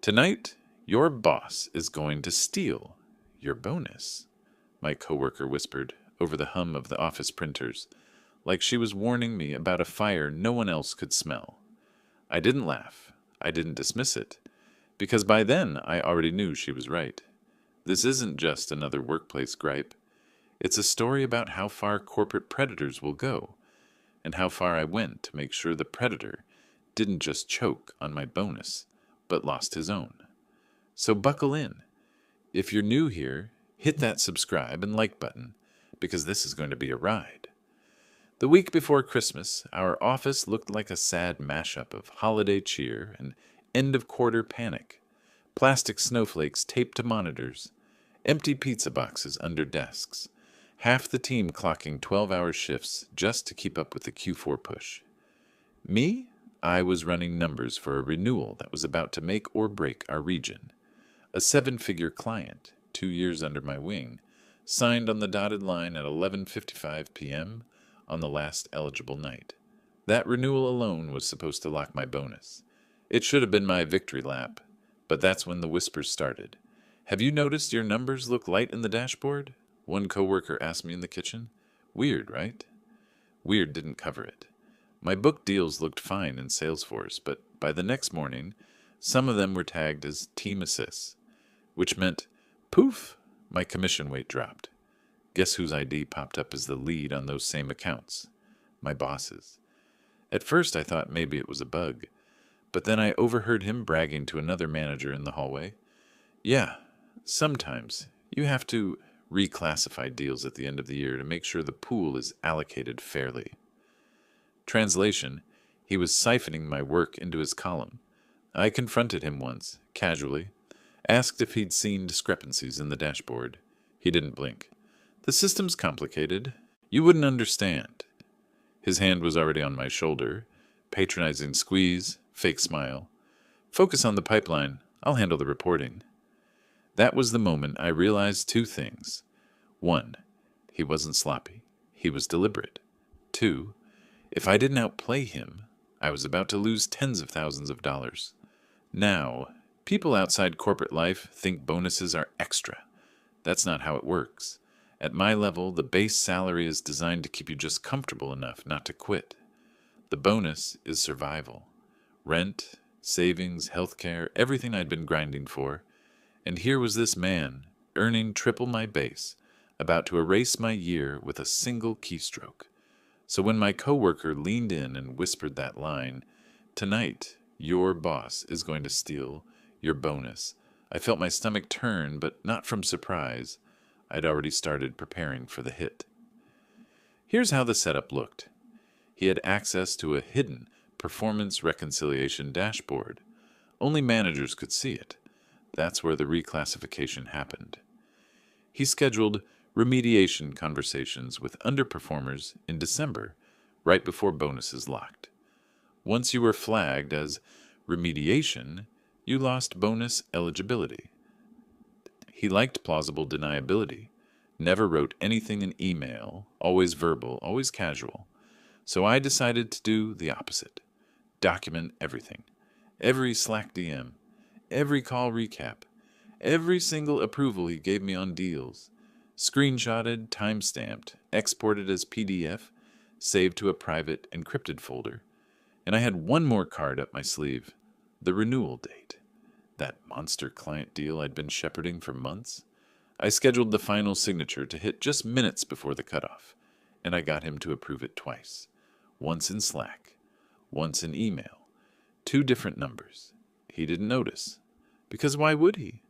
Tonight, your boss is going to steal your bonus, my coworker whispered over the hum of the office printers, like she was warning me about a fire no one else could smell. I didn't laugh. I didn't dismiss it, because by then I already knew she was right. This isn't just another workplace gripe. It's a story about how far corporate predators will go, and how far I went to make sure the predator didn't just choke on my bonus, but lost his own. So buckle in. If you're new here, hit that subscribe and like button, because this is going to be a ride. The week before Christmas, our office looked like a sad mashup of holiday cheer and end-of-quarter panic. Plastic snowflakes taped to monitors, empty pizza boxes under desks, half the team clocking 12-hour shifts just to keep up with the Q4 push. Me? I was running numbers for a renewal that was about to make or break our region. A 7-figure client, 2 years under my wing, signed on the dotted line at 11:55 p.m. on the last eligible night. That renewal alone was supposed to lock my bonus. It should have been my victory lap, but that's when the whispers started. Have you noticed your numbers look light in the dashboard? One coworker asked me in the kitchen. Weird, right? Weird didn't cover it. My book deals looked fine in Salesforce, but by the next morning, some of them were tagged as team assists, which meant, poof, my commission weight dropped. Guess whose ID popped up as the lead on those same accounts? My boss's. At first I thought maybe it was a bug, but then I overheard him bragging to another manager in the hallway. Yeah, sometimes you have to reclassify deals at the end of the year to make sure the pool is allocated fairly. Translation, he was siphoning my work into his column. I confronted him once, casually, asked if he'd seen discrepancies in the dashboard. He didn't blink. The system's complicated. You wouldn't understand. His hand was already on my shoulder. Patronizing squeeze, fake smile. Focus on the pipeline. I'll handle the reporting. That was the moment I realized 2 things. 1, he wasn't sloppy. He was deliberate. 2, if I didn't outplay him, I was about to lose tens of thousands of dollars. Now, people outside corporate life think bonuses are extra. That's not how it works. At my level, the base salary is designed to keep you just comfortable enough not to quit. The bonus is survival. Rent, savings, healthcare, everything I'd been grinding for. And here was this man, earning triple my base, about to erase my year with a single keystroke. So when my coworker leaned in and whispered that line, "Tonight, your boss is going to steal your bonus," I felt my stomach turn, but not from surprise. I'd already started preparing for the hit. Here's how the setup looked. He had access to a hidden performance reconciliation dashboard. Only managers could see it. That's where the reclassification happened. He scheduled remediation conversations with underperformers in December, right before bonuses locked. Once you were flagged as remediation, you lost bonus eligibility. He liked plausible deniability, never wrote anything in email, always verbal, always casual. So I decided to do the opposite. Document everything. Every Slack DM, every call recap, every single approval he gave me on deals. Screenshotted, time-stamped, exported as PDF, saved to a private, encrypted folder. And I had one more card up my sleeve, the renewal date. That monster client deal I'd been shepherding for months. I scheduled the final signature to hit just minutes before the cutoff, and I got him to approve it twice. Once in Slack, once in email. 2 different numbers. He didn't notice. Because why would he?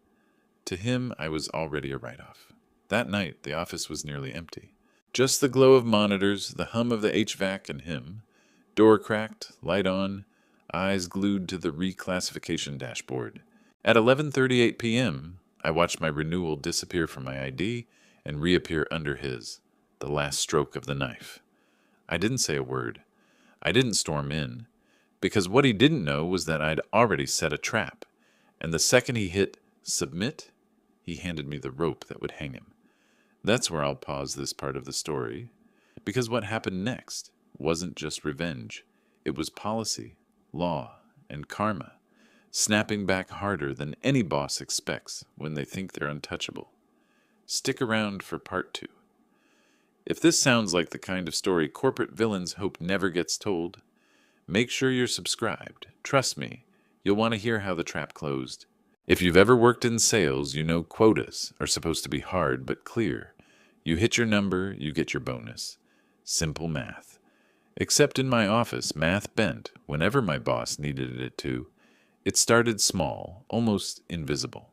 To him, I was already a write-off. That night, the office was nearly empty. Just the glow of monitors, the hum of the HVAC, and him. Door cracked, light on, eyes glued to the reclassification dashboard. At 11:38 p.m., I watched my renewal disappear from my ID and reappear under his, the last stroke of the knife. I didn't say a word. I didn't storm in, because what he didn't know was that I'd already set a trap, and the second he hit submit, he handed me the rope that would hang him. That's where I'll pause this part of the story, because what happened next wasn't just revenge. It was policy, law, and karma. snapping back harder than any boss expects when they think they're untouchable. Stick around for part 2. If this sounds like the kind of story corporate villains hope never gets told, make sure you're subscribed. Trust me, you'll want to hear how the trap closed. If you've ever worked in sales, you know quotas are supposed to be hard but clear. You hit your number, you get your bonus. Simple math. Except in my office, math bent whenever my boss needed it to. It started small, almost invisible.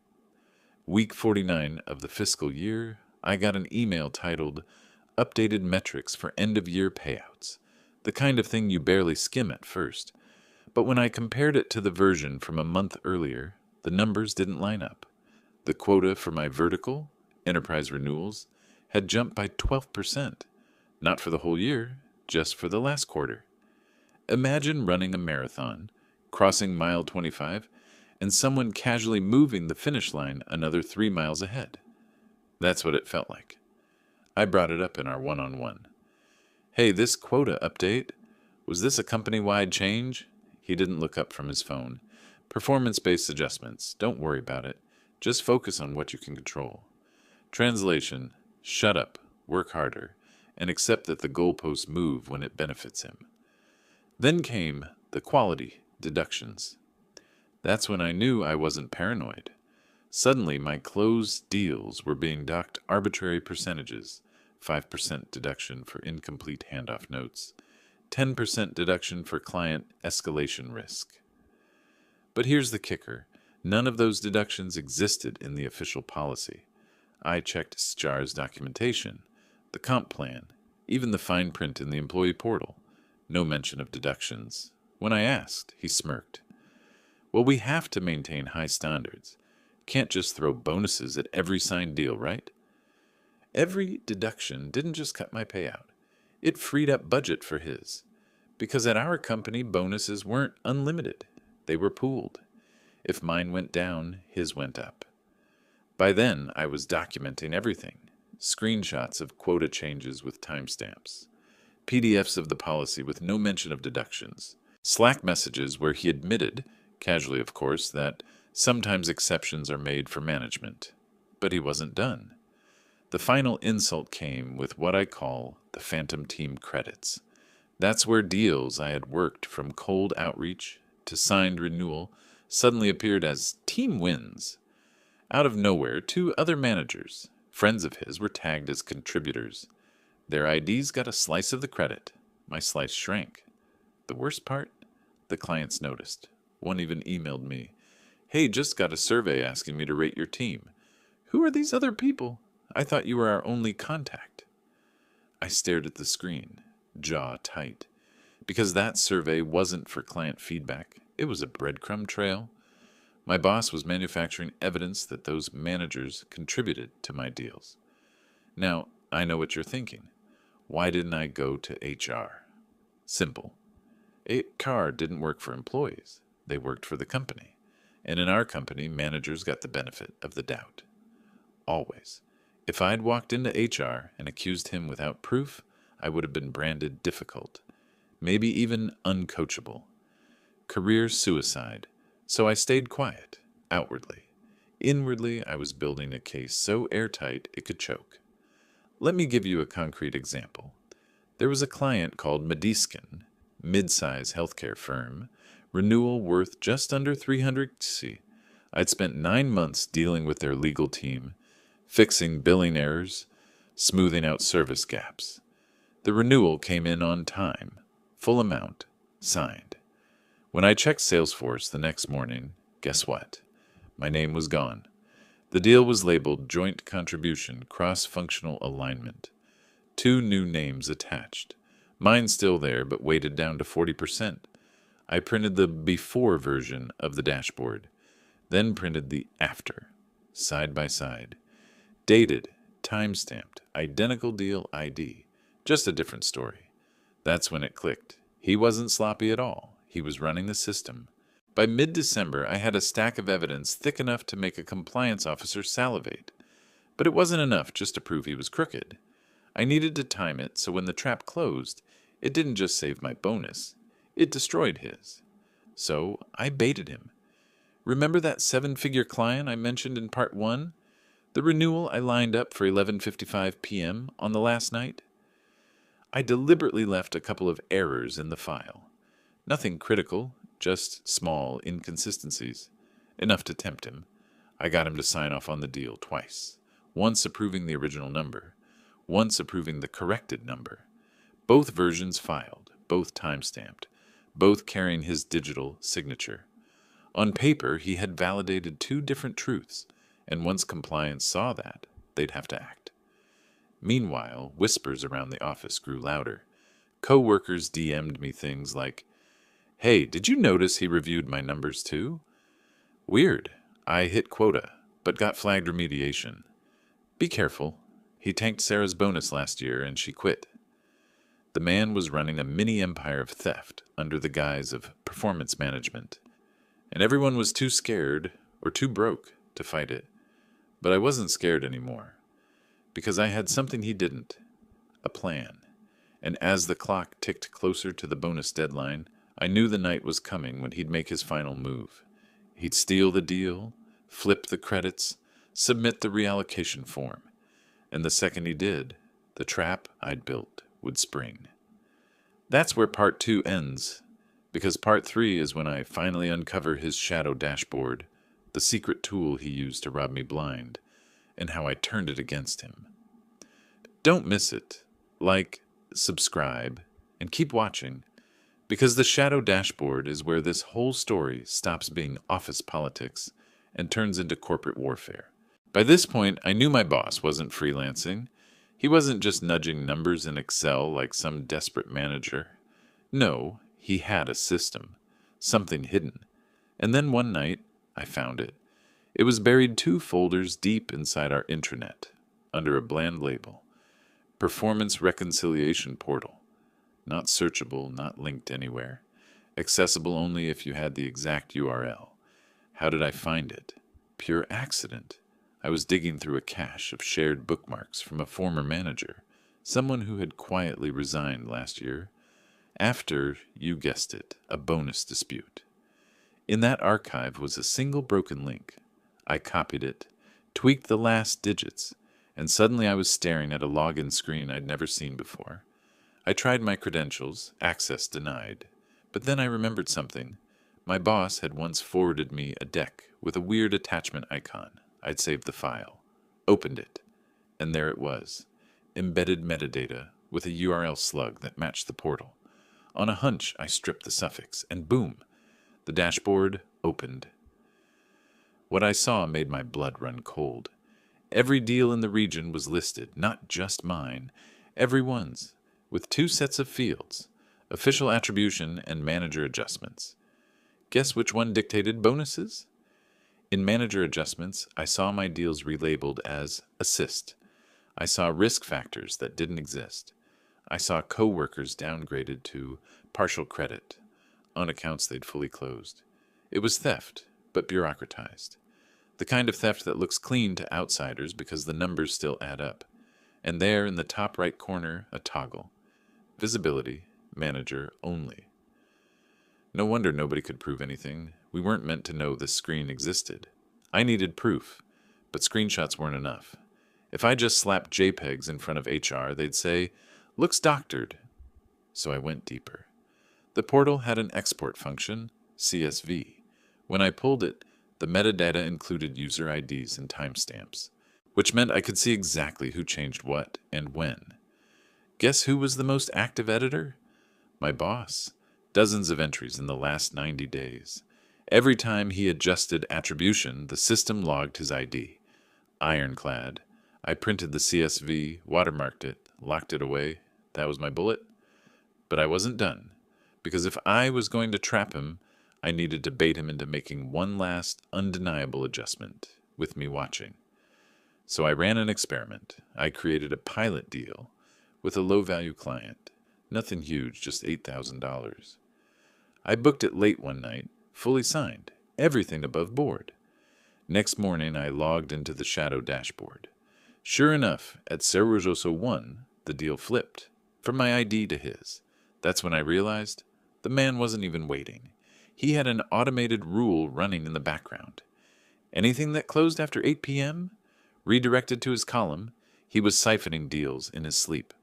Week 49 of the fiscal year, I got an email titled Updated Metrics for End-of-Year Payouts, the kind of thing you barely skim at first. But when I compared it to the version from a month earlier, the numbers didn't line up. The quota for my vertical, enterprise renewals, had jumped by 12%, not for the whole year, just for the last quarter. Imagine running a marathon, crossing mile 25, and someone casually moving the finish line another 3 miles ahead. That's what it felt like. I brought it up in our one-on-one. Hey, this quota update, was this a company-wide change? He didn't look up from his phone. Performance-based adjustments. Don't worry about it. Just focus on what you can control. Translation: shut up, work harder, and accept that the goalposts move when it benefits him. Then came the quality deductions. That's when I knew I wasn't paranoid. Suddenly, my closed deals were being docked arbitrary percentages: 5% deduction for incomplete handoff notes, 10% deduction for client escalation risk. But here's the kicker. None of those deductions existed in the official policy. I checked SCHAR's documentation, the comp plan, even the fine print in the employee portal. No mention of deductions. When I asked, he smirked. Well, we have to maintain high standards. Can't just throw bonuses at every signed deal, right? Every deduction didn't just cut my payout. It freed up budget for his. Because at our company, bonuses weren't unlimited. They were pooled. If mine went down, his went up. By then, I was documenting everything. Screenshots of quota changes with timestamps. PDFs of the policy with no mention of deductions. Slack messages where he admitted, casually of course, that sometimes exceptions are made for management. But he wasn't done. The final insult came with what I call the phantom team credits. That's where deals I had worked from cold outreach to signed renewal suddenly appeared as team wins. Out of nowhere, 2 other managers, friends of his, were tagged as contributors. Their IDs got a slice of the credit. My slice shrank. The worst part? The clients noticed. One even emailed me, "Hey, just got a survey asking me to rate your team. Who are these other people? I thought you were our only contact." I stared at the screen, jaw tight, because that survey wasn't for client feedback. It was a breadcrumb trail. My boss was manufacturing evidence that those managers contributed to my deals. Now, I know what you're thinking. Why didn't I go to HR? Simple. HR didn't work for employees. They worked for the company. And in our company, managers got the benefit of the doubt. Always. If I'd walked into HR and accused him without proof, I would have been branded difficult, maybe even uncoachable. Career suicide. So I stayed quiet, outwardly. Inwardly, I was building a case so airtight it could choke. Let me give you a concrete example. There was a client called Mediskin, mid-size healthcare firm, renewal worth just under $300,000. I'd spent 9 months dealing with their legal team, fixing billing errors, smoothing out service gaps. The renewal came in on time, full amount, signed. When I checked Salesforce the next morning, guess what? My name was gone. The deal was labeled Joint Contribution Cross-Functional Alignment. 2 new names attached. Mine still there, but weighted down to 40%. I printed the before version of the dashboard, then printed the after, side by side. Dated, time-stamped, identical deal ID, just a different story. That's when it clicked. He wasn't sloppy at all. He was running the system. By mid-December, I had a stack of evidence thick enough to make a compliance officer salivate. But it wasn't enough just to prove he was crooked. I needed to time it so when the trap closed, it didn't just save my bonus. It destroyed his. So I baited him. Remember that seven-figure client I mentioned in part 1? The renewal I lined up for 11:55 p.m. on the last night? I deliberately left a couple of errors in the file. Nothing critical, just small inconsistencies. Enough to tempt him. I got him to sign off on the deal twice. Once approving the original number, once approving the corrected number. Both versions filed, both time-stamped, both carrying his digital signature. On paper, he had validated 2 different truths, and once compliance saw that, they'd have to act. Meanwhile, whispers around the office grew louder. Coworkers DM'd me things like, "Hey, did you notice he reviewed my numbers too? Weird. I hit quota, but got flagged remediation. Be careful. He tanked Sarah's bonus last year and she quit." The man was running a mini empire of theft under the guise of performance management, and everyone was too scared or too broke to fight it. But I wasn't scared anymore, because I had something he didn't, a plan. And as the clock ticked closer to the bonus deadline, I knew the night was coming when he'd make his final move. He'd steal the deal, flip the credits, submit the reallocation form. And the second he did, the trap I'd built would spring. That's where part 2 ends, because part 3 is when I finally uncover his shadow dashboard, the secret tool he used to rob me blind, and how I turned it against him. Don't miss it. Like, subscribe, and keep watching, because the shadow dashboard is where this whole story stops being office politics and turns into corporate warfare. By this point, I knew my boss wasn't freelancing. He wasn't just nudging numbers in Excel like some desperate manager. No, he had a system, something hidden. And then one night, I found it. It was buried 2 folders deep inside our intranet, under a bland label. Performance Reconciliation Portal. Not searchable, not linked anywhere. Accessible only if you had the exact URL. How did I find it? Pure accident. I was digging through a cache of shared bookmarks from a former manager, someone who had quietly resigned last year, after, you guessed it, a bonus dispute. In that archive was a single broken link. I copied it, tweaked the last digits, and suddenly I was staring at a login screen I'd never seen before. I tried my credentials, access denied, but then I remembered something. My boss had once forwarded me a deck with a weird attachment icon. I'd saved the file, opened it, and there it was, embedded metadata with a URL slug that matched the portal. On a hunch, I stripped the suffix, and boom, the dashboard opened. What I saw made my blood run cold. Every deal in the region was listed, not just mine, everyone's, with 2 sets of fields, official attribution and manager adjustments. Guess which one dictated bonuses? In manager adjustments, I saw my deals relabeled as assist. I saw risk factors that didn't exist. I saw coworkers downgraded to partial credit, on accounts they'd fully closed. It was theft, but bureaucratized. The kind of theft that looks clean to outsiders because the numbers still add up. And there in the top right corner, a toggle. Visibility, manager only. No wonder nobody could prove anything. We weren't meant to know this screen existed. I needed proof, but screenshots weren't enough. If I just slapped JPEGs in front of HR, they'd say, "Looks doctored." So I went deeper. The portal had an export function, CSV. When I pulled it, the metadata included user IDs and timestamps, which meant I could see exactly who changed what and when. Guess who was the most active editor? My boss. Dozens of entries in the last 90 days. Every time he adjusted attribution, the system logged his ID. Ironclad. I printed the CSV, watermarked it, locked it away. That was my bullet. But I wasn't done, because if I was going to trap him, I needed to bait him into making one last undeniable adjustment, with me watching. So I ran an experiment. I created a pilot deal with a low-value client. Nothing huge, just $8,000. I booked it late one night, fully signed, everything above board. Next morning, I logged into the shadow dashboard. Sure enough, at Cerrojoso 1, the deal flipped, from my ID to his. That's when I realized the man wasn't even waiting. He had an automated rule running in the background. Anything that closed after 8 p.m., redirected to his column, he was siphoning deals in his sleep.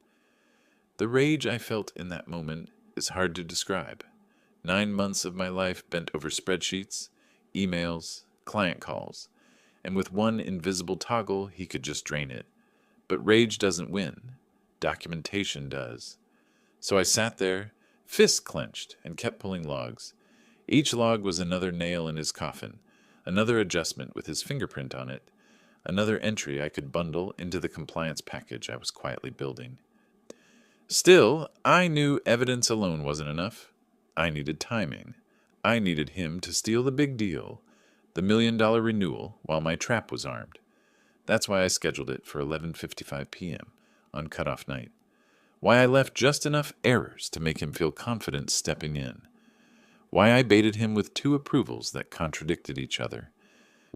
The rage I felt in that moment is hard to describe. 9 months of my life bent over spreadsheets, emails, client calls, and with one invisible toggle, he could just drain it. But rage doesn't win. Documentation does. So I sat there, fists clenched, and kept pulling logs. Each log was another nail in his coffin, another adjustment with his fingerprint on it, another entry I could bundle into the compliance package I was quietly building. Still, I knew evidence alone wasn't enough. I needed timing. I needed him to steal the big deal, the $1 million renewal, while my trap was armed. That's why I scheduled it for 11:55 p.m. on cutoff night. Why I left just enough errors to make him feel confident stepping in. Why I baited him with 2 approvals that contradicted each other.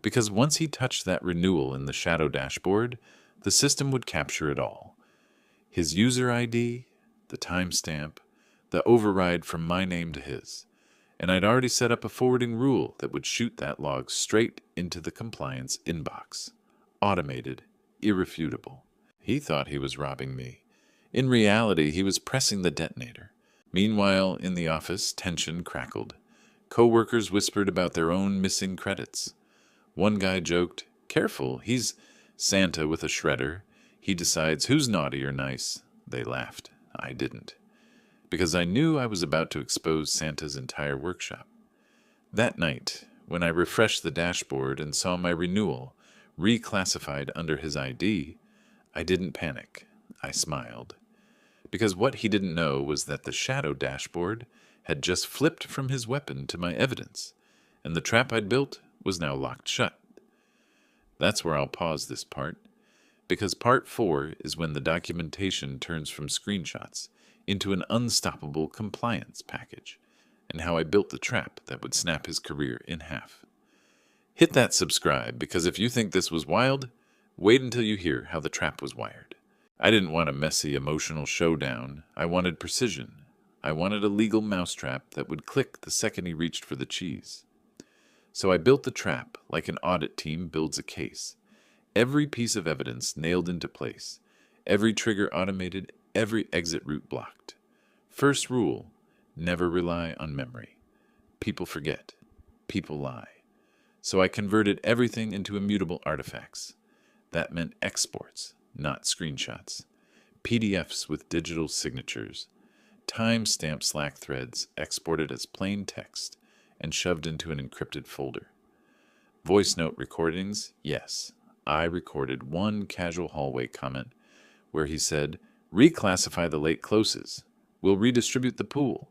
Because once he touched that renewal in the shadow dashboard, the system would capture it all. His user ID, the timestamp, the override from my name to his. And I'd already set up a forwarding rule that would shoot that log straight into the compliance inbox. Automated, irrefutable. He thought he was robbing me. In reality, he was pressing the detonator. Meanwhile, in the office, tension crackled. Coworkers whispered about their own missing credits. One guy joked, "Careful, he's Santa with a shredder. He decides who's naughty or nice." They laughed. I didn't. Because I knew I was about to expose Santa's entire workshop. That night, when I refreshed the dashboard and saw my renewal reclassified under his ID, I didn't panic. I smiled. Because what he didn't know was that the shadow dashboard had just flipped from his weapon to my evidence, and the trap I'd built was now locked shut. That's where I'll pause this part, because part 4 is when the documentation turns from screenshots into an unstoppable compliance package, and how I built the trap that would snap his career in half. Hit that subscribe, because if you think this was wild, wait until you hear how the trap was wired. I didn't want a messy, emotional showdown. I wanted precision. I wanted a legal mousetrap that would click the second he reached for the cheese. So I built the trap like an audit team builds a case. Every piece of evidence nailed into place. Every trigger automated, every exit route blocked. First rule, never rely on memory. People forget. People lie. So I converted everything into immutable artifacts. That meant exports, not screenshots. PDFs with digital signatures. Time-stamped Slack threads exported as plain text and shoved into an encrypted folder. Voice note recordings, yes. I recorded one casual hallway comment where he said, "Reclassify the late closes. We'll redistribute the pool."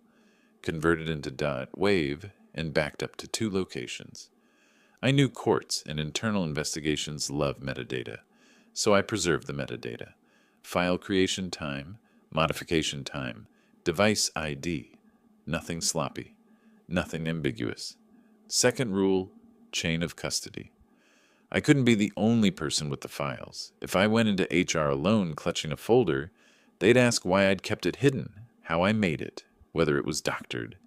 Converted into .wav and backed up to 2 locations. I knew courts and internal investigations love metadata, so I preserved the metadata. File creation time, modification time, device ID. Nothing sloppy. Nothing ambiguous. Second rule, chain of custody. I couldn't be the only person with the files. If I went into HR alone clutching a folder, they'd ask why I'd kept it hidden, how I made it, whether it was doctored.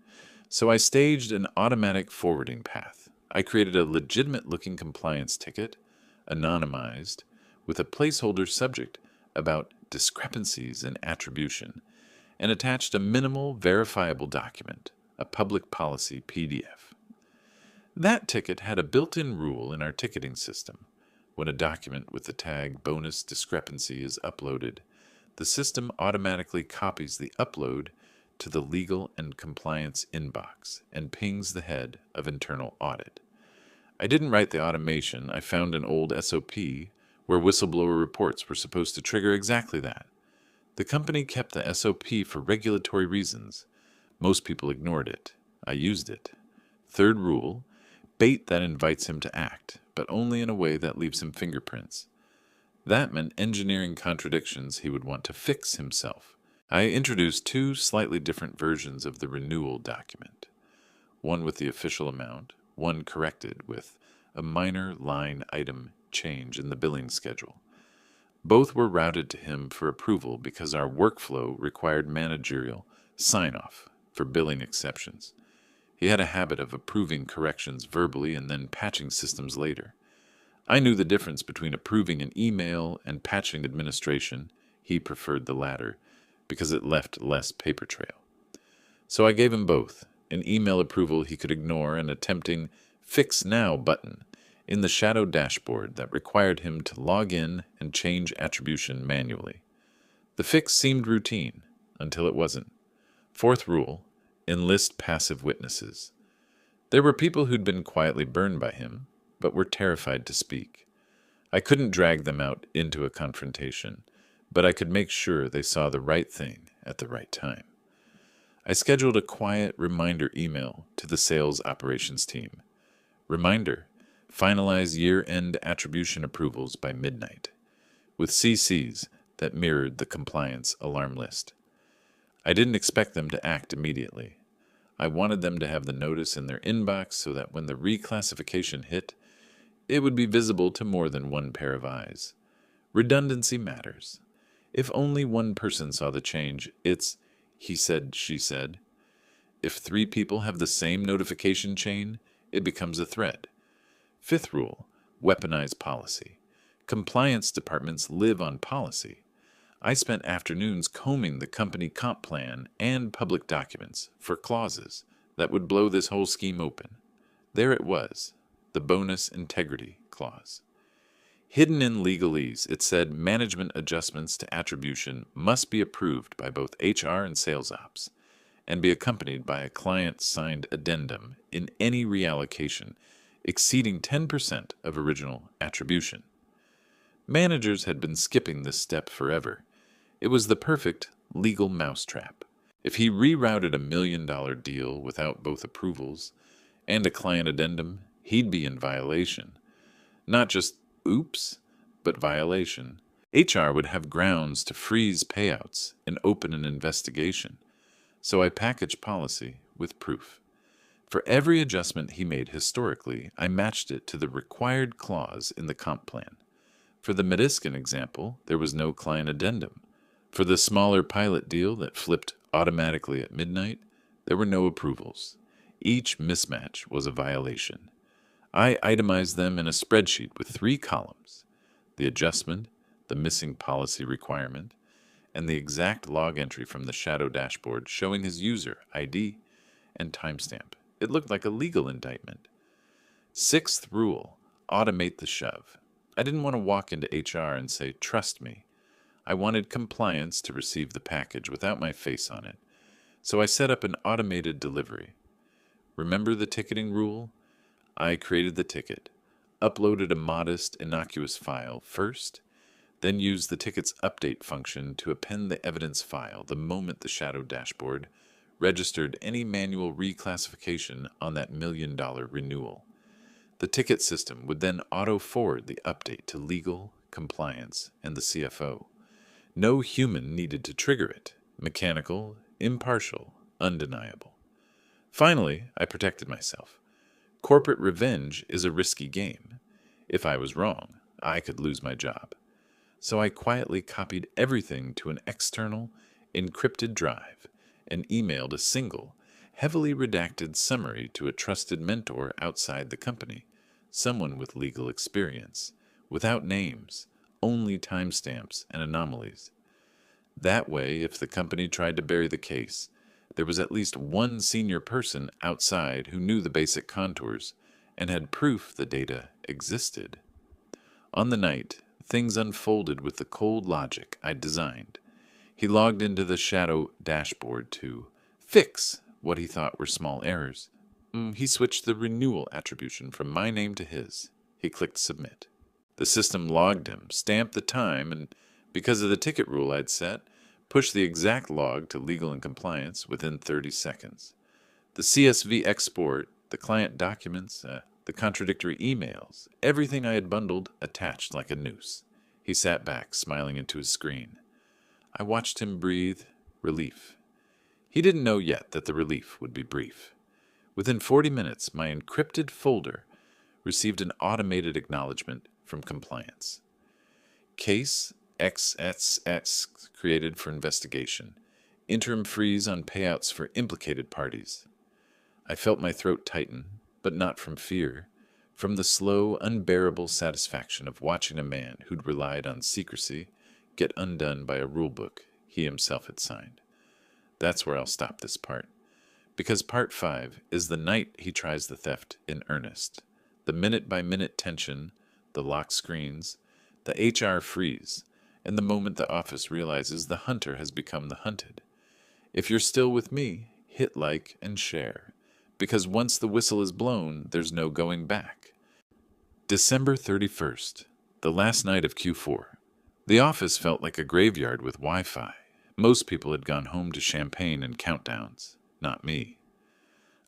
So I staged an automatic forwarding path. I created a legitimate-looking compliance ticket, anonymized, with a placeholder subject about discrepancies in attribution, and attached a minimal verifiable document, a public policy PDF. That ticket had a built-in rule in our ticketing system. When a document with the tag bonus discrepancy is uploaded, the system automatically copies the upload to the legal and compliance inbox and pings the head of internal audit. I didn't write the automation. I found an old SOP where whistleblower reports were supposed to trigger exactly that. The company kept the SOP for regulatory reasons. Most people ignored it. I used it. Third rule, bait that invites him to act, but only in a way that leaves him fingerprints. That meant engineering contradictions he would want to fix himself. I introduced 2 slightly different versions of the renewal document. One with the official amount, one corrected with a minor line item change in the billing schedule. Both were routed to him for approval because our workflow required managerial sign-off for billing exceptions. He had a habit of approving corrections verbally and then patching systems later. I knew the difference between approving an email and patching administration. He preferred the latter because it left less paper trail. So I gave him both, an email approval he could ignore and a tempting Fix Now button in the shadow dashboard that required him to log in and change attribution manually. The fix seemed routine until it wasn't. Fourth rule, enlist passive witnesses. There were people who'd been quietly burned by him, but were terrified to speak. I couldn't drag them out into a confrontation, but I could make sure they saw the right thing at the right time. I scheduled a quiet reminder email to the sales operations team. Reminder, finalize year-end attribution approvals by midnight, with CCs that mirrored the compliance alarm list. I didn't expect them to act immediately. I wanted them to have the notice in their inbox so that when the reclassification hit, it would be visible to more than one pair of eyes. Redundancy matters. If only one person saw the change, it's he said, she said. If 3 people have the same notification chain, it becomes a thread. Fifth rule, weaponize policy. Compliance departments live on policy. I spent afternoons combing the company comp plan and public documents for clauses that would blow this whole scheme open. There it was, the bonus integrity clause. Hidden in legalese, it said management adjustments to attribution must be approved by both HR and sales ops, and be accompanied by a client-signed addendum in any reallocation exceeding 10% of original attribution. Managers had been skipping this step forever. It was the perfect legal mousetrap. If he rerouted $1 million deal without both approvals and a client addendum, he'd be in violation. Not just oops, but violation. HR would have grounds to freeze payouts and open an investigation. So I packaged policy with proof. For every adjustment he made historically, I matched it to the required clause in the comp plan. For the Mediskin example, there was no client addendum. For the smaller pilot deal that flipped automatically at midnight, there were no approvals. Each mismatch was a violation. I itemized them in a spreadsheet with 3 columns: the adjustment, the missing policy requirement, and the exact log entry from the shadow dashboard showing his user ID and timestamp. It looked like a legal indictment. Sixth rule, automate the shove. I didn't want to walk into HR and say, trust me. I wanted compliance to receive the package without my face on it. So I set up an automated delivery. Remember the ticketing rule? I created the ticket, uploaded a modest, innocuous file first, then used the ticket's update function to append the evidence file the moment the shadow dashboard registered any manual reclassification on that $1 million renewal. The ticket system would then auto-forward the update to legal, compliance, and the CFO. No human needed to trigger it. Mechanical, impartial, undeniable. Finally, I protected myself. Corporate revenge is a risky game. If I was wrong, I could lose my job. So I quietly copied everything to an external, encrypted drive and emailed a single, heavily redacted summary to a trusted mentor outside the company, someone with legal experience, without names, only timestamps and anomalies. That way, if the company tried to bury the case, there was at least one senior person outside who knew the basic contours and had proof the data existed. On the night, things unfolded with the cold logic I'd designed. He logged into the shadow dashboard to fix what he thought were small errors. He switched the renewal attribution from my name to his. He clicked submit. The system logged him, stamped the time, and because of the ticket rule I'd set, pushed the exact log to legal and compliance within 30 seconds. The CSV export, the client documents, the contradictory emails, everything I had bundled attached like a noose. He sat back, smiling into his screen. I watched him breathe relief. He didn't know yet that the relief would be brief. Within 40 minutes, my encrypted folder received an automated acknowledgement from compliance. Case XSX created for investigation. Interim freeze on payouts for implicated parties. I felt my throat tighten, but not from fear, from the slow, unbearable satisfaction of watching a man who'd relied on secrecy get undone by a rulebook he himself had signed. That's where I'll stop this part, because part 5 is the night he tries the theft in earnest. The minute-by-minute tension, the locked screens, the HR freeze, and the moment the office realizes the hunter has become the hunted. If you're still with me, hit like and share, because once the whistle is blown, there's no going back. December 31st, the last night of Q4. The office felt like a graveyard with Wi-Fi. Most people had gone home to champagne and countdowns. Not me.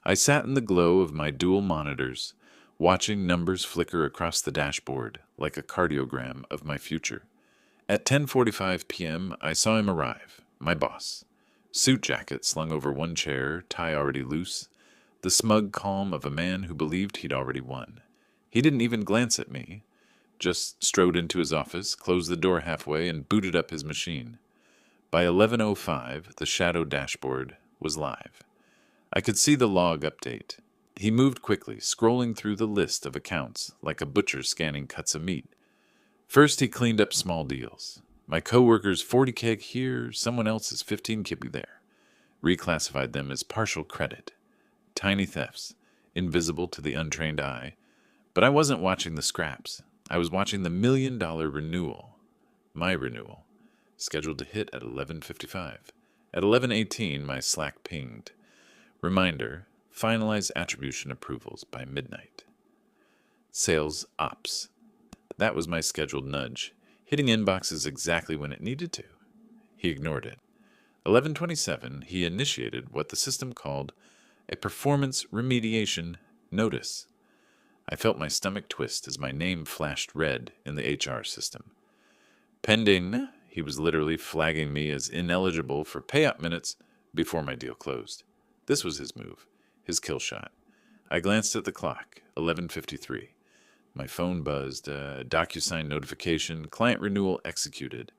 I sat in the glow of my dual monitors, watching numbers flicker across the dashboard like a cardiogram of my future. At 10:45 p.m., I saw him arrive, my boss. Suit jacket slung over one chair, tie already loose, the smug calm of a man who believed he'd already won. He didn't even glance at me, just strode into his office, closed the door halfway, and booted up his machine. By 11:05, the shadow dashboard was live. I could see the log update. He moved quickly, scrolling through the list of accounts like a butcher scanning cuts of meat. First, he cleaned up small deals. My coworker's 40 keg here, someone else's 15 kibby there. Reclassified them as partial credit. Tiny thefts, invisible to the untrained eye. But I wasn't watching the scraps. I was watching the $1 million renewal. My renewal. Scheduled to hit at 11:55. At 11:18, my Slack pinged. Reminder, finalize attribution approvals by midnight. Sales ops. That was my scheduled nudge, hitting inboxes exactly when it needed to. He ignored it. 11:27, he initiated what the system called a performance remediation notice. I felt my stomach twist as my name flashed red in the HR system. Pending, he was literally flagging me as ineligible for payout minutes before my deal closed. This was his move, his kill shot. I glanced at the clock, 11:53. My phone buzzed, DocuSign notification, client renewal executed,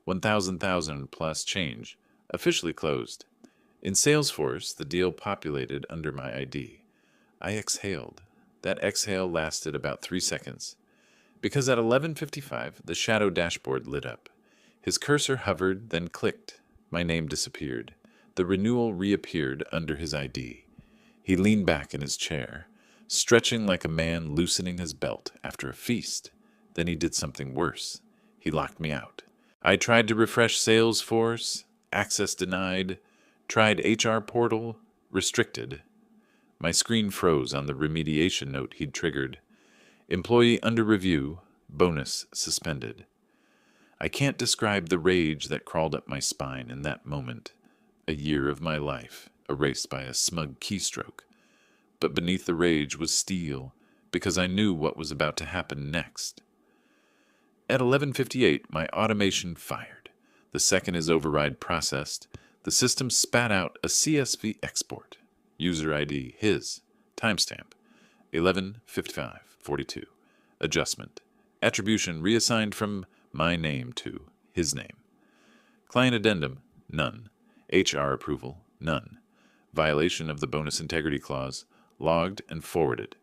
1,000 plus change, officially closed. In Salesforce, the deal populated under my ID. I exhaled. That exhale lasted about 3 seconds, because at 11:55, the shadow dashboard lit up. His cursor hovered, then clicked. My name disappeared. The renewal reappeared under his ID. He leaned back in his chair, stretching like a man loosening his belt after a feast. Then he did something worse. He locked me out. I tried to refresh Salesforce, access denied, tried HR portal, restricted. My screen froze on the remediation note he'd triggered. Employee under review, bonus suspended. I can't describe the rage that crawled up my spine in that moment. A year of my life, erased by a smug keystroke. But beneath the rage was steel, because I knew what was about to happen next. At 11:58, my automation fired. The second his override processed, the system spat out a CSV export. User ID, his. Timestamp, 11:55:42. Adjustment. Attribution reassigned from my name to his name. Client addendum, none. HR approval, none. Violation of the bonus integrity clause, logged and forwarded.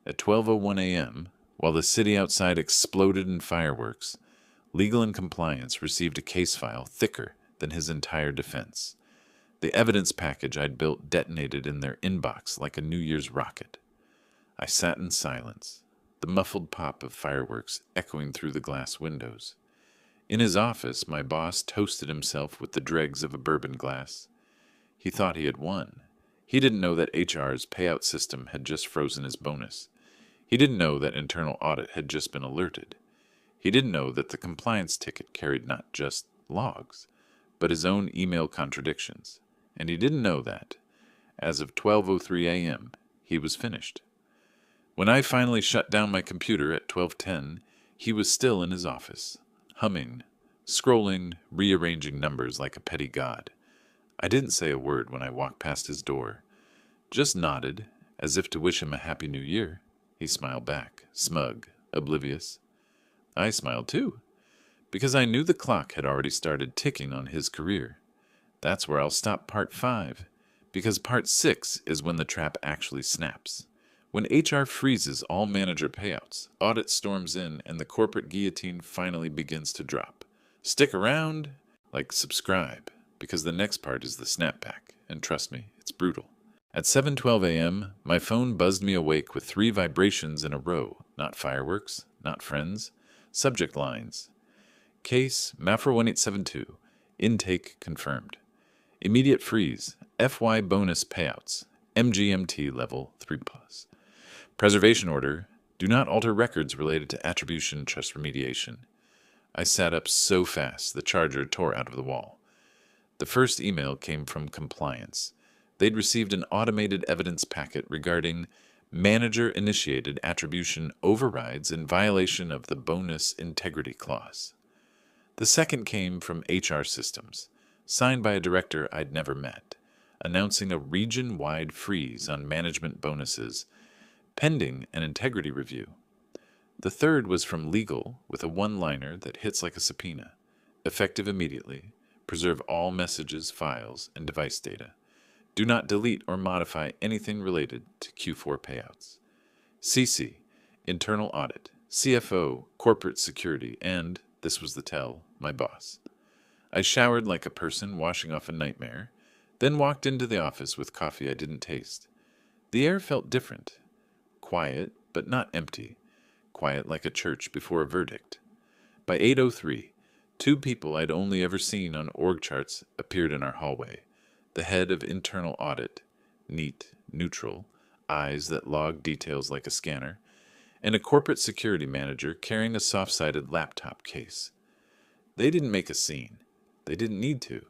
At 12:01 a.m., while the city outside exploded in fireworks, Legal and Compliance received a case file thicker than his entire defense. The evidence package I'd built detonated in their inbox like a New Year's rocket. I sat in silence, the muffled pop of fireworks echoing through the glass windows. In his office, my boss toasted himself with the dregs of a bourbon glass. He thought he had won. He didn't know that HR's payout system had just frozen his bonus. He didn't know that internal audit had just been alerted. He didn't know that the compliance ticket carried not just logs, but his own email contradictions. And he didn't know that, as of 12:03 a.m., he was finished. When I finally shut down my computer at 12:10, he was still in his office, humming, scrolling, rearranging numbers like a petty god. I didn't say a word when I walked past his door, just nodded, as if to wish him a happy new year. He smiled back, smug, oblivious. I smiled too, because I knew the clock had already started ticking on his career. That's where I'll stop part 5, Because part 6 is when the trap actually snaps. When HR freezes all manager payouts, audit storms in, and the corporate guillotine finally begins to drop. Stick around, subscribe, because the next part is the snapback, and trust me, it's brutal. At 7:12 a.m., my phone buzzed me awake with 3 vibrations in a row, not fireworks, not friends, subject lines. Case MAFRA 1872, intake confirmed. Immediate freeze, FY bonus payouts, MGMT level 3+. Preservation order, do not alter records related to attribution trust remediation. I sat up so fast the charger tore out of the wall. The first email came from compliance. They'd received an automated evidence packet regarding manager-initiated attribution overrides in violation of the bonus integrity clause. The second came from HR systems, signed by a director I'd never met, announcing a region-wide freeze on management bonuses, pending an integrity review. The third was from legal, with a one-liner that hits like a subpoena. Effective immediately. Preserve all messages, files, and device data. Do not delete or modify anything related to Q4 payouts. CC, internal audit, CFO, corporate security, and, this was the tell, my boss. I showered like a person washing off a nightmare, then walked into the office with coffee I didn't taste. The air felt different. Quiet, but not empty. Quiet like a church before a verdict. By 8:03, 2 people I'd only ever seen on org charts appeared in our hallway. The head of internal audit, neat, neutral, eyes that log details like a scanner, and a corporate security manager carrying a soft-sided laptop case. They didn't make a scene. They didn't need to.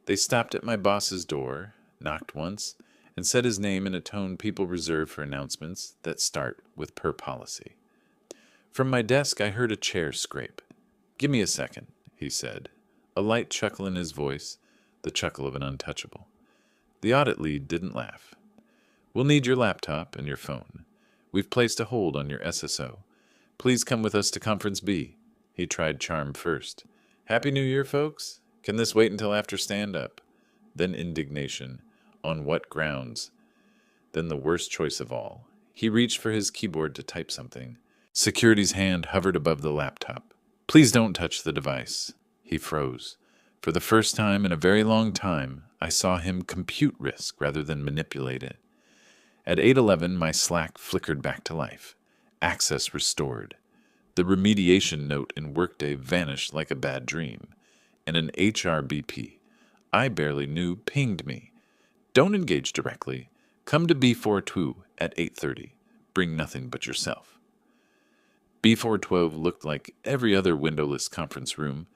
They stopped at my boss's door, knocked once, and said his name in a tone people reserve for announcements that start with per policy. From my desk, I heard a chair scrape. "Give me a second," he said, a light chuckle in his voice, the chuckle of an untouchable. The audit lead didn't laugh. "We'll need your laptop and your phone. We've placed a hold on your SSO. Please come with us to Conference B." He tried charm first. "Happy New Year, folks? Can this wait until after stand-up?" Then indignation. On what grounds? Then the worst choice of all. He reached for his keyboard to type something. Security's hand hovered above the laptop. "Please don't touch the device." He froze. For the first time in a very long time, I saw him compute risk rather than manipulate it. At 8:11, my Slack flickered back to life. Access restored. The remediation note in Workday vanished like a bad dream. And an HRBP I barely knew pinged me. "Don't engage directly. Come to B42 at 8:30. Bring nothing but yourself." B412 looked like every other windowless conference room,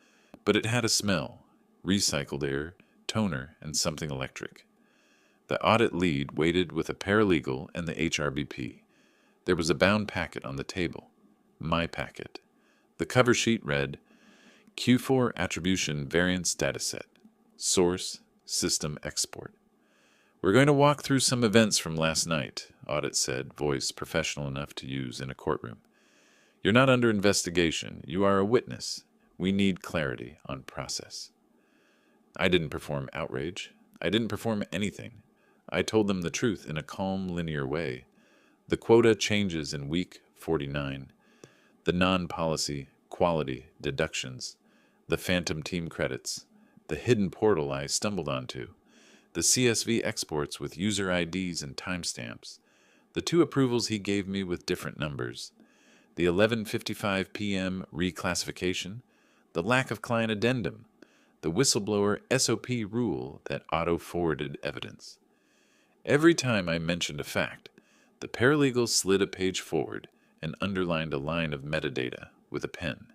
but it had a smell, recycled air, toner, and something electric. The audit lead waited with a paralegal and the HRBP. There was a bound packet on the table. My packet. The cover sheet read, Q4 Attribution Variance Dataset. Source, System Export. "We're going to walk through some events from last night," Audit said, voice professional enough to use in a courtroom. "You're not under investigation. You are a witness. We need clarity on process." I didn't perform outrage. I didn't perform anything. I told them the truth in a calm, linear way. The quota changes in week 49. The non-policy quality deductions. The phantom team credits. The hidden portal I stumbled onto. The CSV exports with user IDs and timestamps. The 2 approvals he gave me with different numbers. The 11:55 p.m. reclassification. The lack of client addendum. The whistleblower SOP rule that auto-forwarded evidence. Every time I mentioned a fact, the paralegal slid a page forward and underlined a line of metadata with a pen.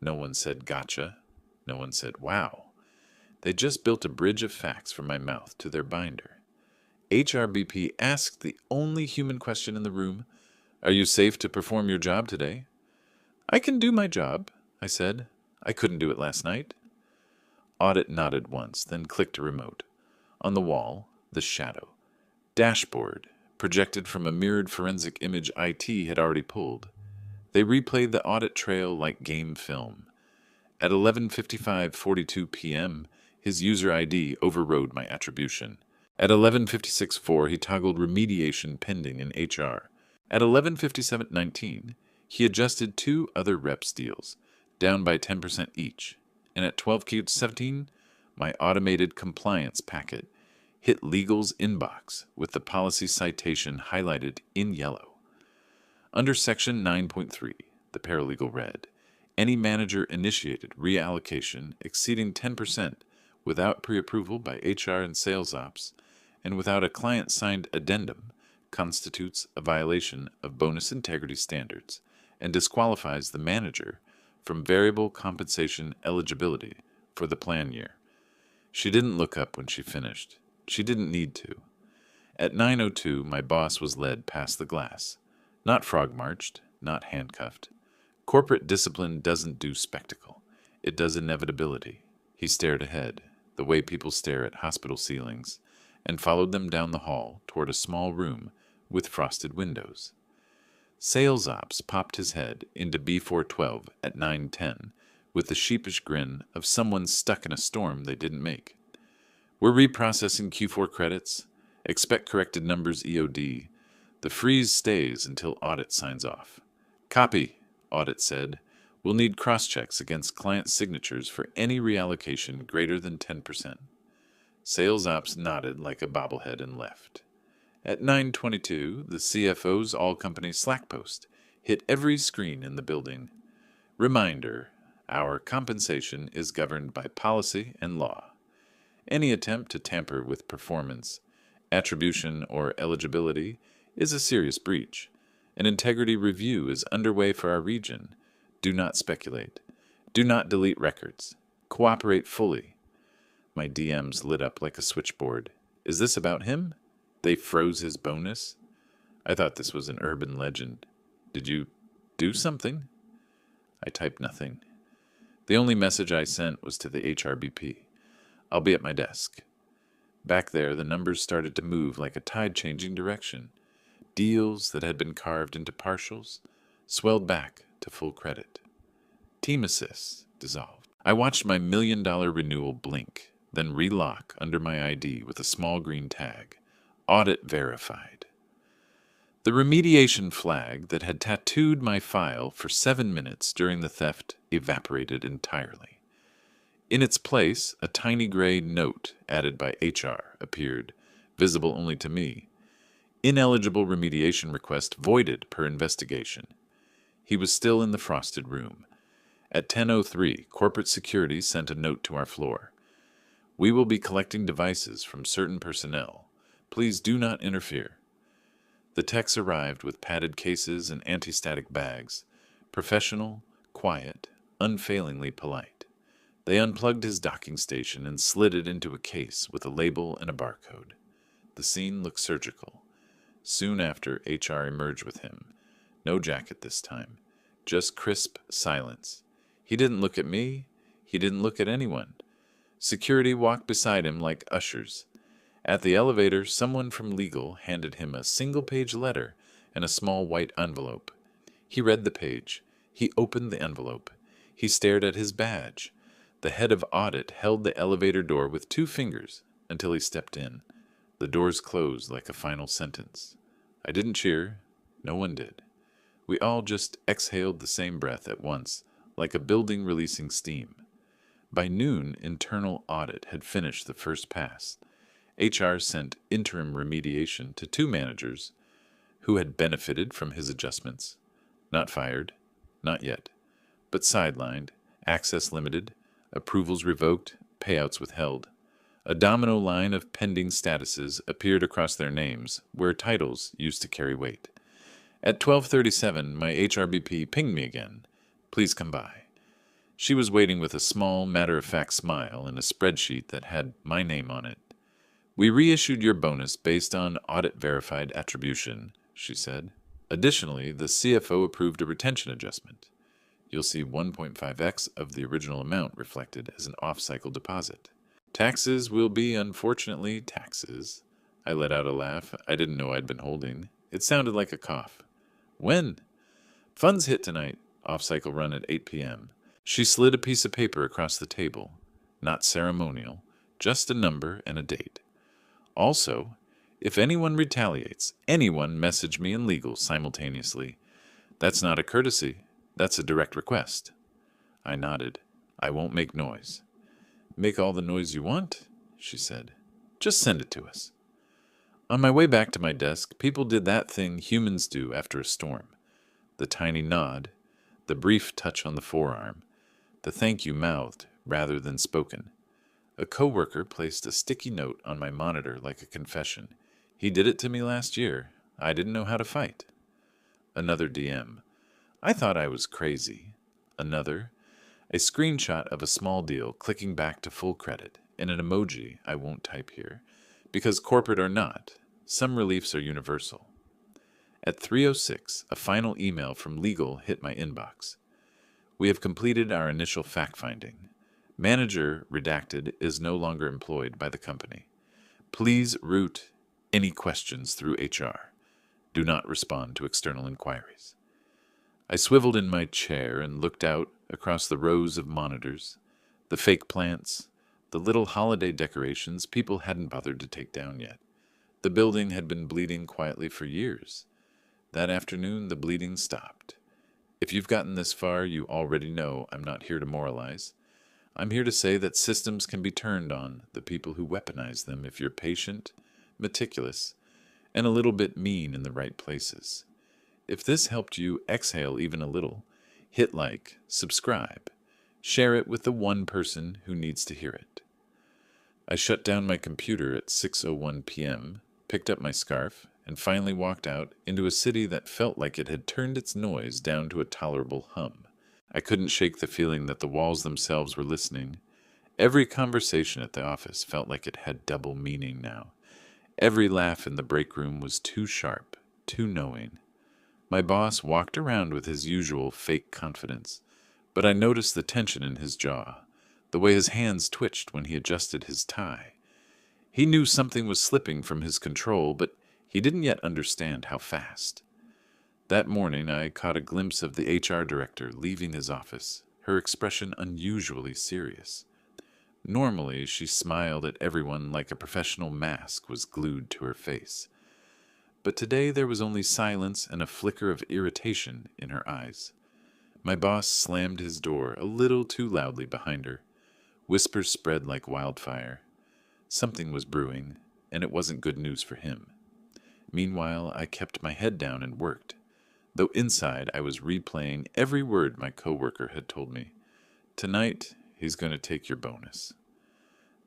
No one said gotcha. No one said wow. They just built a bridge of facts from my mouth to their binder. HRBP asked the only human question in the room, "Are you safe to perform your job today?" "I can do my job," I said. "I couldn't do it last night." Audit nodded once, then clicked a remote. On the wall, the shadow. Dashboard, projected from a mirrored forensic image IT had already pulled. They replayed the audit trail like game film. At 11:55:42 p.m., his user ID overrode my attribution. At 11:56:04, he toggled remediation pending in HR. At 11:57:19, he adjusted two other reps deals, down by 10% each. And at 12:17, my automated compliance packet hit legal's inbox with the policy citation highlighted in yellow. Under Section 9.3, the paralegal read, any manager-initiated reallocation exceeding 10% without pre-approval by HR and sales ops and without a client-signed addendum constitutes a violation of bonus integrity standards and disqualifies the manager from variable compensation eligibility for the plan year. She didn't look up when she finished. She didn't need to. At 9:02, my boss was led past the glass. Not frog-marched, not handcuffed. Corporate discipline doesn't do spectacle. It does inevitability. He stared ahead, the way people stare at hospital ceilings, and followed them down the hall toward a small room with frosted windows. Sales ops popped his head into B412 at 9:10 with the sheepish grin of someone stuck in a storm they didn't make. We're reprocessing Q4 credits. Expect corrected numbers EOD. The freeze stays until audit signs off. Copy, audit said. We'll need cross-checks against client signatures for any reallocation greater than 10%. Sales ops nodded like a bobblehead and left. At 9:22, the CFO's all-company Slack post hit every screen in the building. Reminder, our compensation is governed by policy and law. Any attempt to tamper with performance, attribution, or eligibility is a serious breach. An integrity review is underway for our region. Do not speculate. Do not delete records. Cooperate fully. My DMs lit up like a switchboard. Is this about him? They froze his bonus? I thought this was an urban legend. Did you do something? I typed nothing. The only message I sent was to the HRBP. I'll be at my desk. Back there, the numbers started to move like a tide-changing direction. Deals that had been carved into partials swelled back to full credit. Team assists dissolved. I watched my $1 million renewal blink, then relock under my ID with a small green tag. Audit verified. The remediation flag that had tattooed my file for 7 minutes during the theft evaporated entirely. In its place, a tiny gray note added by HR appeared, visible only to me. Ineligible remediation request voided per investigation. He was still in the frosted room. At 10:03, corporate security sent a note to our floor. We will be collecting devices from certain personnel. Please do not interfere. The techs arrived with padded cases and anti-static bags. Professional, quiet, unfailingly polite. They unplugged his docking station and slid it into a case with a label and a barcode. The scene looked surgical. Soon after, HR emerged with him. No jacket this time. Just crisp silence. He didn't look at me. He didn't look at anyone. Security walked beside him like ushers. At the elevator, someone from legal handed him a single-page letter and a small white envelope. He read the page. He opened the envelope. He stared at his badge. The head of audit held the elevator door with 2 fingers until he stepped in. The doors closed like a final sentence. I didn't cheer. No one did. We all just exhaled the same breath at once, like a building releasing steam. By noon, internal audit had finished the first pass. HR sent interim remediation to 2 managers who had benefited from his adjustments. Not fired, not yet, but sidelined, access limited, approvals revoked, payouts withheld. A domino line of pending statuses appeared across their names, where titles used to carry weight. At 12:37, my HRBP pinged me again. Please come by. She was waiting with a small, matter-of-fact smile and a spreadsheet that had my name on it. We reissued your bonus based on audit-verified attribution, she said. Additionally, the CFO approved a retention adjustment. You'll see 1.5x of the original amount reflected as an off-cycle deposit. Taxes will be, unfortunately, taxes. I let out a laugh I didn't know I'd been holding. It sounded like a cough. When? Funds hit tonight. Off-cycle run at 8 p.m. She slid a piece of paper across the table. Not ceremonial, just a number and a date. Also, if anyone retaliates, anyone message me in legal simultaneously. That's not a courtesy. That's a direct request. I nodded. I won't make noise. Make all the noise you want, she said. Just send it to us. On my way back to my desk, people did that thing humans do after a storm. The tiny nod, the brief touch on the forearm, the thank you mouthed rather than spoken. A coworker placed a sticky note on my monitor like a confession. He did it to me last year. I didn't know how to fight. Another DM. I thought I was crazy. Another. A screenshot of a small deal clicking back to full credit, and an emoji I won't type here, because corporate or not, some reliefs are universal. At 3:06, a final email from legal hit my inbox. We have completed our initial fact-finding. Manager, redacted, is no longer employed by the company. Please route any questions through HR. Do not respond to external inquiries. I swiveled in my chair and looked out across the rows of monitors, the fake plants, the little holiday decorations people hadn't bothered to take down yet. The building had been bleeding quietly for years. That afternoon, the bleeding stopped. If you've gotten this far, you already know I'm not here to moralize. I'm here to say that systems can be turned on the people who weaponize them if you're patient, meticulous, and a little bit mean in the right places. If this helped you exhale even a little, hit like, subscribe, share it with the one person who needs to hear it. I shut down my computer at 6:01 p.m., picked up my scarf, and finally walked out into a city that felt like it had turned its noise down to a tolerable hum. I couldn't shake the feeling that the walls themselves were listening. Every conversation at the office felt like it had double meaning now. Every laugh in the break room was too sharp, too knowing. My boss walked around with his usual fake confidence, but I noticed the tension in his jaw, the way his hands twitched when he adjusted his tie. He knew something was slipping from his control, but he didn't yet understand how fast. That morning I caught a glimpse of the HR director leaving his office, her expression unusually serious. Normally, she smiled at everyone like a professional mask was glued to her face. But today there was only silence and a flicker of irritation in her eyes. My boss slammed his door a little too loudly behind her. Whispers spread like wildfire. Something was brewing, and it wasn't good news for him. Meanwhile, I kept my head down and worked, though inside I was replaying every word my coworker had told me. Tonight, he's going to take your bonus.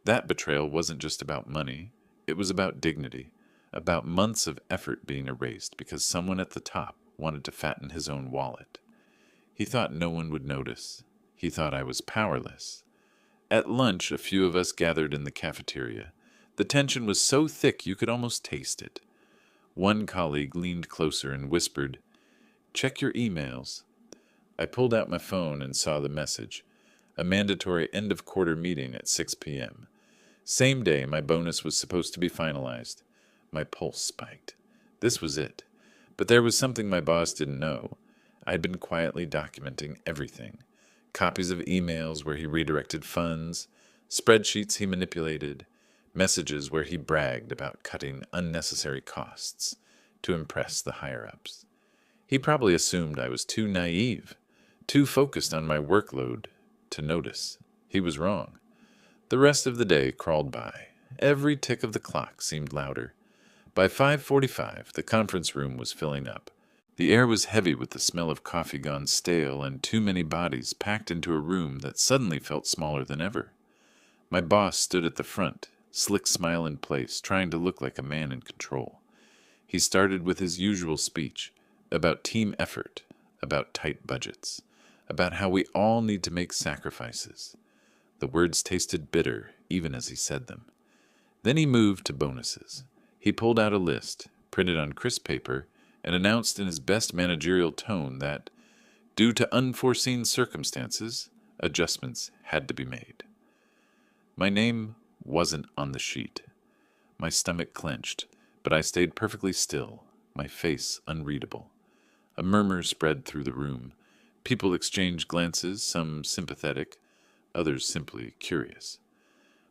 That betrayal wasn't just about money. It was about dignity, about months of effort being erased because someone at the top wanted to fatten his own wallet. He thought no one would notice. He thought I was powerless. At lunch, a few of us gathered in the cafeteria. The tension was so thick you could almost taste it. One colleague leaned closer and whispered, "Check your emails." I pulled out my phone and saw the message. A mandatory end-of-quarter meeting at 6 p.m. Same day my bonus was supposed to be finalized. My pulse spiked. This was it. But there was something my boss didn't know. I'd been quietly documenting everything. Copies of emails where he redirected funds, spreadsheets he manipulated, messages where he bragged about cutting unnecessary costs to impress the higher-ups. He probably assumed I was too naive, too focused on my workload to notice. He was wrong. The rest of the day crawled by. Every tick of the clock seemed louder. By 5:45, the conference room was filling up. The air was heavy with the smell of coffee gone stale and too many bodies packed into a room that suddenly felt smaller than ever. My boss stood at the front, slick smile in place, trying to look like a man in control. He started with his usual speech about team effort, about tight budgets, about how we all need to make sacrifices. The words tasted bitter even as he said them. Then he moved to bonuses. He pulled out a list, printed on crisp paper, and announced in his best managerial tone that, due to unforeseen circumstances, adjustments had to be made. My name wasn't on the sheet. My stomach clenched, but I stayed perfectly still, my face unreadable. A murmur spread through the room. People exchanged glances, some sympathetic, others simply curious.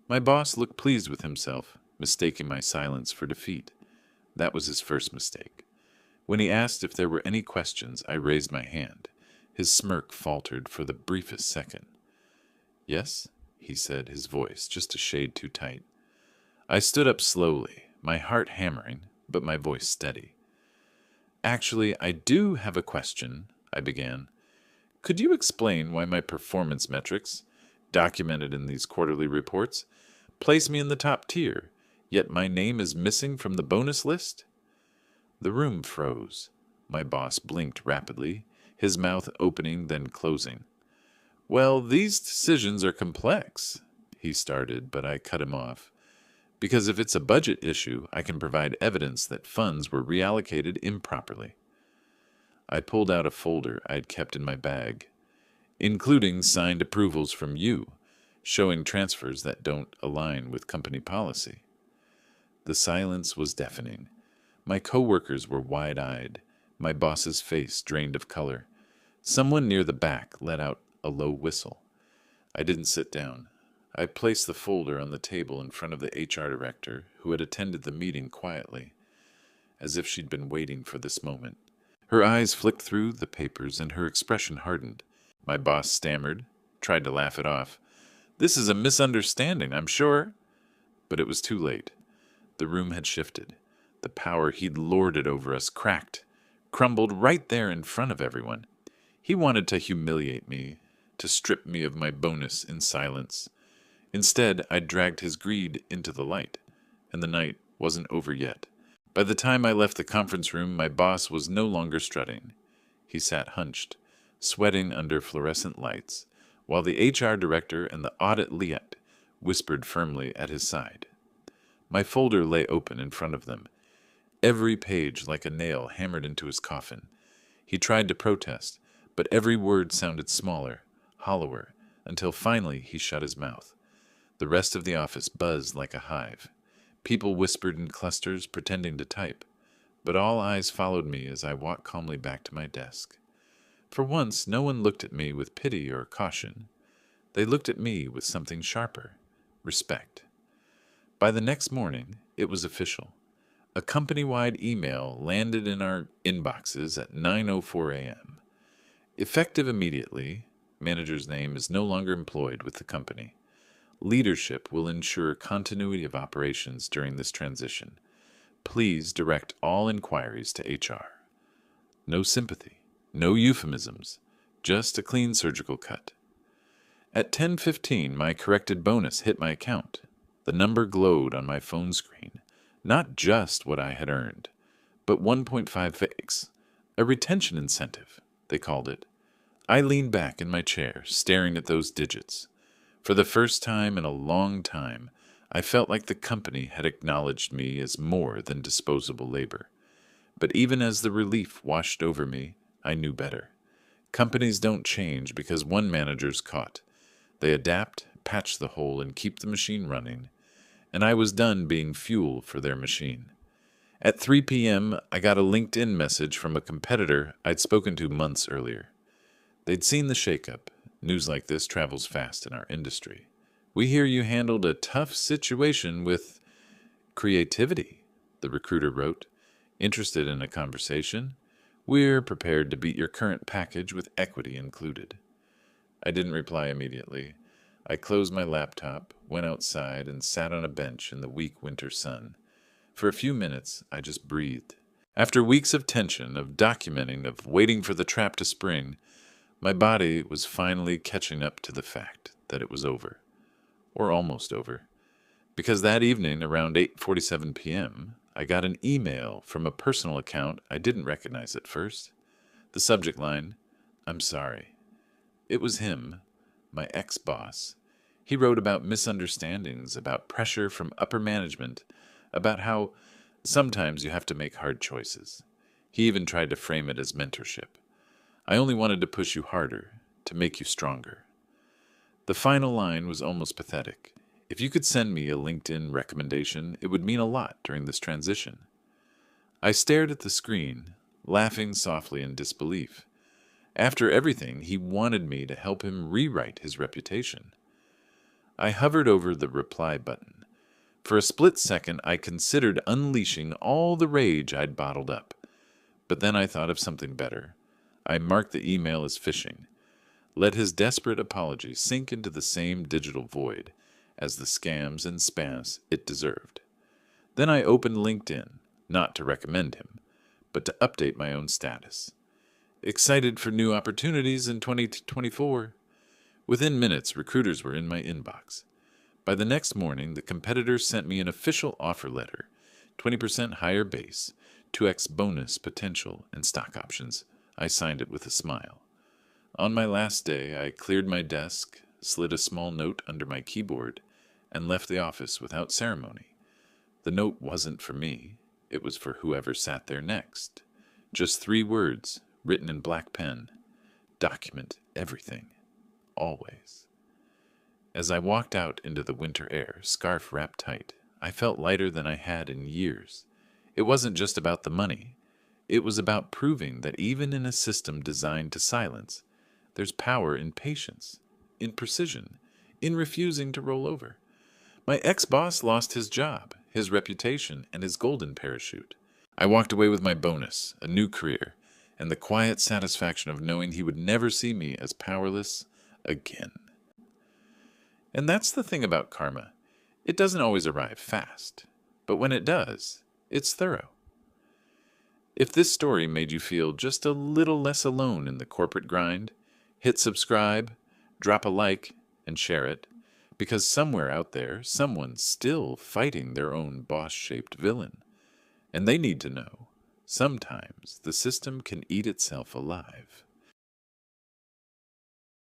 My boss looked pleased with himself. mistaking my silence for defeat. That was his first mistake. When he asked if there were any questions, I raised my hand. His smirk faltered for the briefest second. "Yes," he said, his voice just a shade too tight. I stood up slowly, my heart hammering, but my voice steady. "Actually, I do have a question," I began. "Could you explain why my performance metrics, documented in these quarterly reports, place me in the top tier, yet my name is missing from the bonus list?" The room froze. My boss blinked rapidly, his mouth opening then closing. "Well, these decisions are complex," he started, but I cut him off. "Because if it's a budget issue, I can provide evidence that funds were reallocated improperly." I pulled out a folder I'd kept in my bag, including signed approvals from you, showing transfers that don't align with company policy. The silence was deafening. My coworkers were wide-eyed, my boss's face drained of color. Someone near the back let out a low whistle. I didn't sit down. I placed the folder on the table in front of the HR director, who had attended the meeting quietly, as if she'd been waiting for this moment. Her eyes flicked through the papers and her expression hardened. My boss stammered, tried to laugh it off. "This is a misunderstanding, I'm sure." But it was too late. The room had shifted. The power he'd lorded over us cracked, crumbled right there in front of everyone. He wanted to humiliate me, to strip me of my bonus in silence. Instead, I'd dragged his greed into the light, and the night wasn't over yet. By the time I left the conference room, my boss was no longer strutting. He sat hunched, sweating under fluorescent lights, while the HR director and the audit liat whispered firmly at his side. My folder lay open in front of them, every page like a nail hammered into his coffin. He tried to protest, but every word sounded smaller, hollower, until finally he shut his mouth. The rest of the office buzzed like a hive. People whispered in clusters, pretending to type, but all eyes followed me as I walked calmly back to my desk. For once, no one looked at me with pity or caution. They looked at me with something sharper, respect. By the next morning, it was official. A company-wide email landed in our inboxes at 9:04 a.m. Effective immediately, manager's name is no longer employed with the company. Leadership will ensure continuity of operations during this transition. Please direct all inquiries to HR. No sympathy, no euphemisms, just a clean surgical cut. At 10:15, my corrected bonus hit my account. The number glowed on my phone screen. Not just what I had earned, but 1.5x, a retention incentive, they called it. I leaned back in my chair, staring at those digits. For the first time in a long time, I felt like the company had acknowledged me as more than disposable labor. But even as the relief washed over me, I knew better. Companies don't change because one manager's caught. They adapt, patch the hole, and keep the machine running. And I was done being fuel for their machine. At 3 p.m., I got a LinkedIn message from a competitor I'd spoken to months earlier. They'd seen the shakeup. News like this travels fast in our industry. "We hear you handled a tough situation with creativity," the recruiter wrote. "Interested in a conversation? We're prepared to beat your current package with equity included." I didn't reply immediately. I closed my laptop, went outside, and sat on a bench in the weak winter sun. For a few minutes, I just breathed. After weeks of tension, of documenting, of waiting for the trap to spring, my body was finally catching up to the fact that it was over. Or almost over. Because that evening, around 8:47 p.m., I got an email from a personal account I didn't recognize at first. The subject line, "I'm sorry." It was him, my ex-boss. He wrote about misunderstandings, about pressure from upper management, about how sometimes you have to make hard choices. He even tried to frame it as mentorship. I only wanted to push you harder, to make you stronger. The final line was almost pathetic. If you could send me a LinkedIn recommendation, it would mean a lot during this transition. I stared at the screen, laughing softly in disbelief. After everything, he wanted me to help him rewrite his reputation. I hovered over the reply button. For a split second, I considered unleashing all the rage I'd bottled up. But then I thought of something better. I marked the email as phishing. Let his desperate apology sink into the same digital void as the scams and spams it deserved. Then I opened LinkedIn, not to recommend him, but to update my own status. Excited for new opportunities in 2024. Within minutes, recruiters were in my inbox. By the next morning, the competitor sent me an official offer letter, 20% higher base, 2x bonus potential, and stock options. I signed it with a smile. On my last day, I cleared my desk, slid a small note under my keyboard, and left the office without ceremony. The note wasn't for me. It was for whoever sat there next. Just 3 words, written in black pen. Document everything. Always. As I walked out into the winter air, scarf wrapped tight, I felt lighter than I had in years. It wasn't just about the money. It was about proving that even in a system designed to silence, there's power in patience, in precision, in refusing to roll over. My ex-boss lost his job, his reputation, and his golden parachute. I walked away with my bonus, a new career, and the quiet satisfaction of knowing he would never see me as powerless again. And that's the thing about karma. It doesn't always arrive fast, but when it does, it's thorough. If this story made you feel just a little less alone in the corporate grind, hit subscribe, drop a like, and share it, because somewhere out there, someone's still fighting their own boss-shaped villain. And they need to know, sometimes the system can eat itself alive.